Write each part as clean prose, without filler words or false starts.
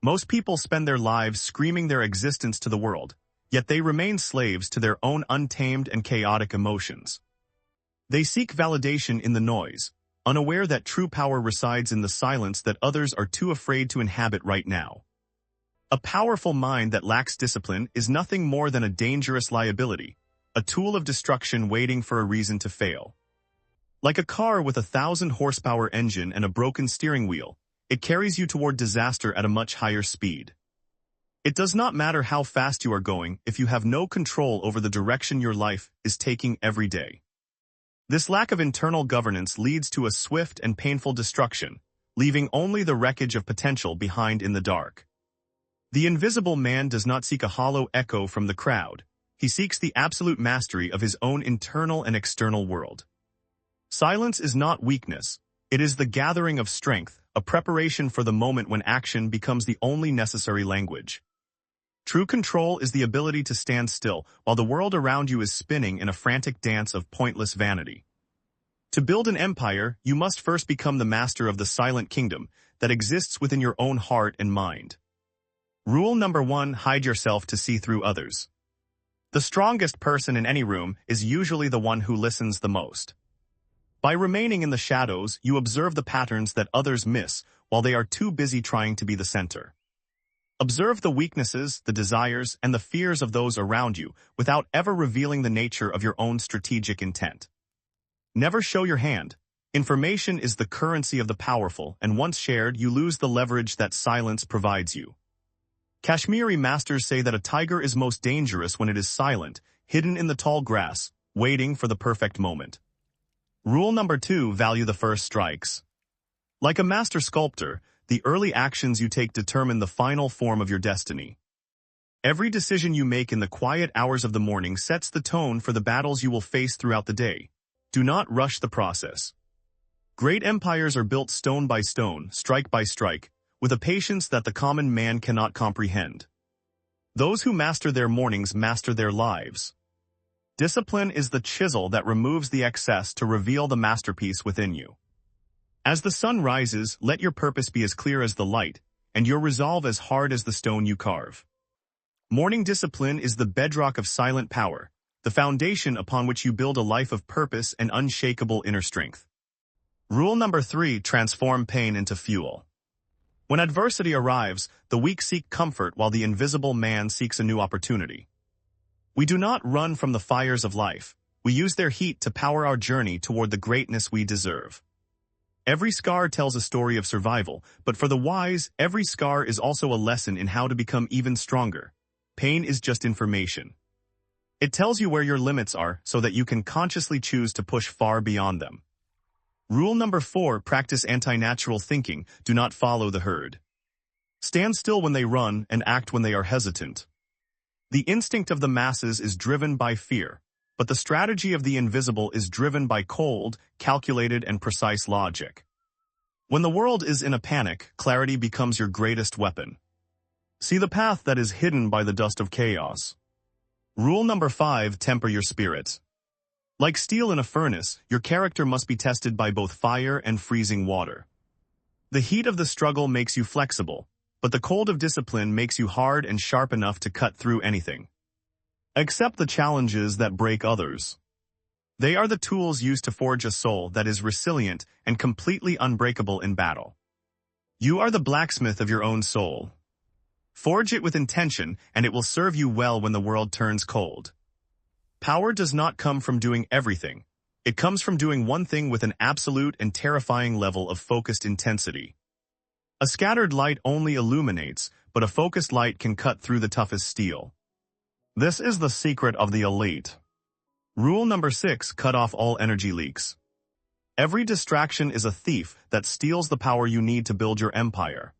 Most people spend their lives screaming their existence to the world, yet they remain slaves to their own untamed and chaotic emotions. They seek validation in the noise, unaware that true power resides in the silence that others are too afraid to inhabit right now. A powerful mind that lacks discipline is nothing more than a dangerous liability, a tool of destruction waiting for a reason to fail. Like a car with a 1,000-horsepower engine and a broken steering wheel, it carries you toward disaster at a much higher speed. It does not matter how fast you are going if you have no control over the direction your life is taking every day. This lack of internal governance leads to a swift and painful destruction, leaving only the wreckage of potential behind in the dark. The invisible man does not seek a hollow echo from the crowd. He seeks the absolute mastery of his own internal and external world. Silence is not weakness. It is the gathering of strength, a preparation for the moment when action becomes the only necessary language. True control is the ability to stand still while the world around you is spinning in a frantic dance of pointless vanity. To build an empire, you must first become the master of the silent kingdom that exists within your own heart and mind. Rule number 1: hide yourself to see through others. The strongest person in any room is usually the one who listens the most. By remaining in the shadows, you observe the patterns that others miss while they are too busy trying to be the center. Observe the weaknesses, the desires, and the fears of those around you without ever revealing the nature of your own strategic intent. Never show your hand. Information is the currency of the powerful, and once shared, you lose the leverage that silence provides you. Kashmiri masters say that a tiger is most dangerous when it is silent, hidden in the tall grass, waiting for the perfect moment. Rule number 2: value the first strikes. Like a master sculptor, the early actions you take determine the final form of your destiny. Every decision you make in the quiet hours of the morning sets the tone for the battles you will face throughout the day. Do not rush the process. Great empires are built stone by stone, strike by strike, with a patience that the common man cannot comprehend. Those who master their mornings master their lives. Discipline is the chisel that removes the excess to reveal the masterpiece within you. As the sun rises, let your purpose be as clear as the light, and your resolve as hard as the stone you carve. Morning discipline is the bedrock of silent power, the foundation upon which you build a life of purpose and unshakable inner strength. Rule number 3: transform pain into fuel. When adversity arrives, the weak seek comfort while the invisible man seeks a new opportunity. We do not run from the fires of life. We use their heat to power our journey toward the greatness we deserve. Every scar tells a story of survival, but for the wise, every scar is also a lesson in how to become even stronger. Pain is just information. It tells you where your limits are so that you can consciously choose to push far beyond them. Rule number 4: practice anti-natural thinking. Do not follow the herd. Stand still when they run and act when they are hesitant. The instinct of the masses is driven by fear, but the strategy of the invisible is driven by cold, calculated, and precise logic. When the world is in a panic, clarity becomes your greatest weapon. See the path that is hidden by the dust of chaos. Rule number 5: temper your spirit. Like steel in a furnace, your character must be tested by both fire and freezing water. The heat of the struggle makes you flexible, but the cold of discipline makes you hard and sharp enough to cut through anything. Accept the challenges that break others. They are the tools used to forge a soul that is resilient and completely unbreakable in battle. You are the blacksmith of your own soul. Forge it with intention, and it will serve you well when the world turns cold. Power does not come from doing everything. It comes from doing one thing with an absolute and terrifying level of focused intensity. A scattered light only illuminates, but a focused light can cut through the toughest steel. This is the secret of the elite. Rule number 6: cut off all energy leaks. Every distraction is a thief that steals the power you need to build your empire.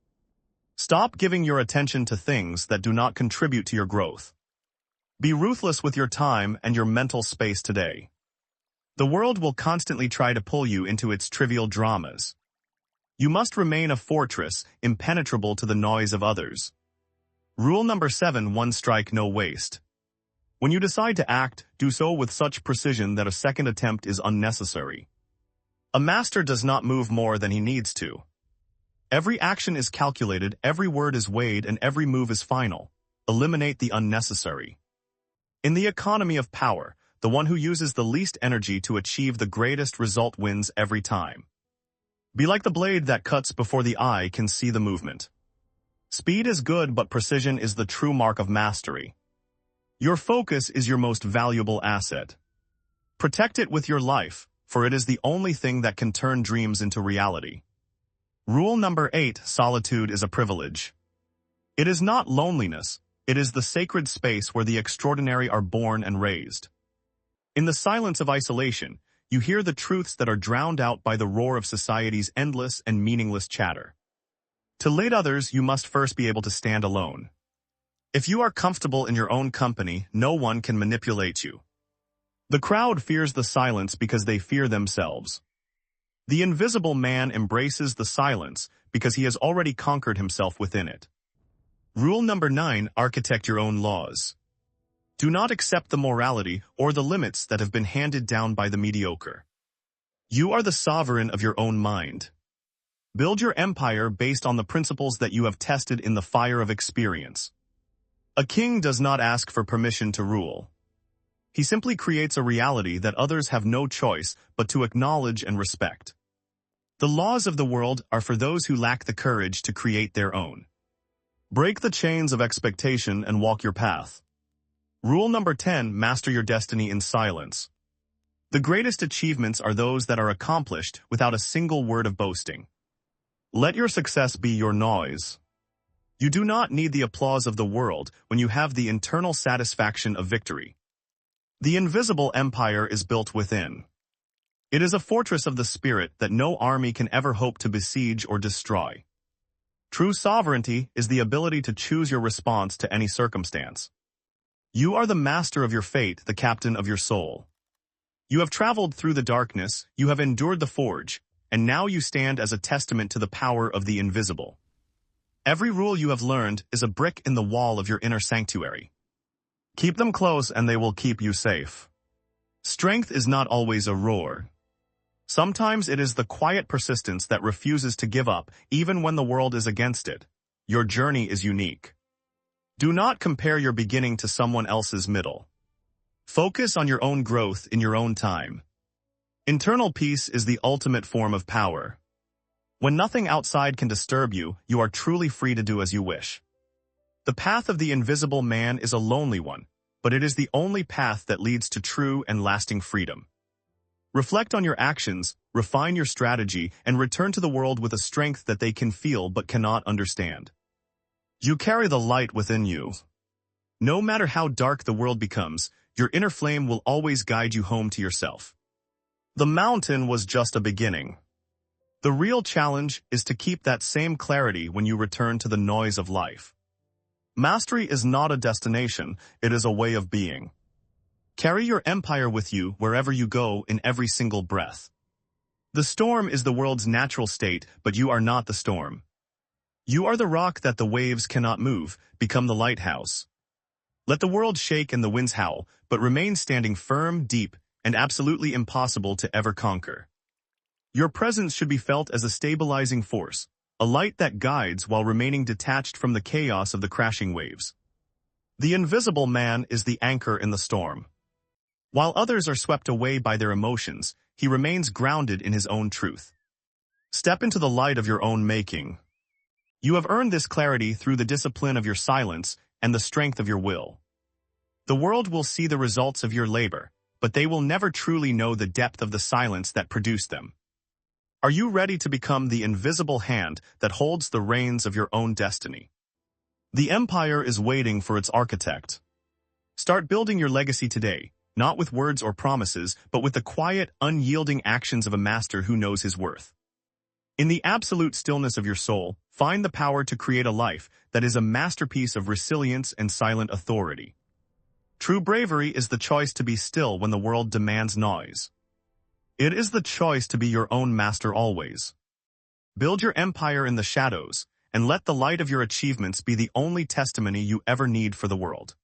Stop giving your attention to things that do not contribute to your growth. Be ruthless with your time and your mental space today. The world will constantly try to pull you into its trivial dramas. You must remain a fortress, impenetrable to the noise of others. Rule number 7: one strike, no waste. When you decide to act, do so with such precision that a second attempt is unnecessary. A master does not move more than he needs to. Every action is calculated, every word is weighed, and every move is final. Eliminate the unnecessary. In the economy of power, the one who uses the least energy to achieve the greatest result wins every time. Be like the blade that cuts before the eye can see the movement. Speed is good, but precision is the true mark of mastery. Your focus is your most valuable asset. Protect it with your life, for it is the only thing that can turn dreams into reality. Rule number 8, solitude is a privilege. It is not loneliness, it is the sacred space where the extraordinary are born and raised. In the silence of isolation, you hear the truths that are drowned out by the roar of society's endless and meaningless chatter. To lead others, you must first be able to stand alone. If you are comfortable in your own company, no one can manipulate you. The crowd fears the silence because they fear themselves. The invisible man embraces the silence because he has already conquered himself within it. Rule number 9, architect your own laws. Do not accept the morality or the limits that have been handed down by the mediocre. You are the sovereign of your own mind. Build your empire based on the principles that you have tested in the fire of experience. A king does not ask for permission to rule. He simply creates a reality that others have no choice but to acknowledge and respect. The laws of the world are for those who lack the courage to create their own. Break the chains of expectation and walk your path. Rule number 10, master your destiny in silence. The greatest achievements are those that are accomplished without a single word of boasting. Let your success be your noise. You do not need the applause of the world when you have the internal satisfaction of victory. The invisible empire is built within. It is a fortress of the spirit that no army can ever hope to besiege or destroy. True sovereignty is the ability to choose your response to any circumstance. You are the master of your fate, the captain of your soul. You have traveled through the darkness, you have endured the forge, and now you stand as a testament to the power of the invisible. Every rule you have learned is a brick in the wall of your inner sanctuary. Keep them close and they will keep you safe. Strength is not always a roar. Sometimes it is the quiet persistence that refuses to give up, even when the world is against it. Your journey is unique. Do not compare your beginning to someone else's middle. Focus on your own growth in your own time. Internal peace is the ultimate form of power. When nothing outside can disturb you, you are truly free to do as you wish. The path of the invisible man is a lonely one, but it is the only path that leads to true and lasting freedom. Reflect on your actions, refine your strategy, and return to the world with a strength that they can feel but cannot understand. You carry the light within you. No matter how dark the world becomes, your inner flame will always guide you home to yourself. The mountain was just a beginning. The real challenge is to keep that same clarity when you return to the noise of life. Mastery is not a destination, it is a way of being. Carry your empire with you wherever you go in every single breath. The storm is the world's natural state, but you are not the storm. You are the rock that the waves cannot move, become the lighthouse. Let the world shake and the winds howl, but remain standing firm, deep, and absolutely impossible to ever conquer. Your presence should be felt as a stabilizing force, a light that guides while remaining detached from the chaos of the crashing waves. The invisible man is the anchor in the storm. While others are swept away by their emotions, he remains grounded in his own truth. Step into the light of your own making. You have earned this clarity through the discipline of your silence and the strength of your will. The world will see the results of your labor, but they will never truly know the depth of the silence that produced them. Are you ready to become the invisible hand that holds the reins of your own destiny? The empire is waiting for its architect. Start building your legacy today, not with words or promises, but with the quiet, unyielding actions of a master who knows his worth. In the absolute stillness of your soul, find the power to create a life that is a masterpiece of resilience and silent authority. True bravery is the choice to be still when the world demands noise. It is the choice to be your own master always. Build your empire in the shadows, and let the light of your achievements be the only testimony you ever need for the world.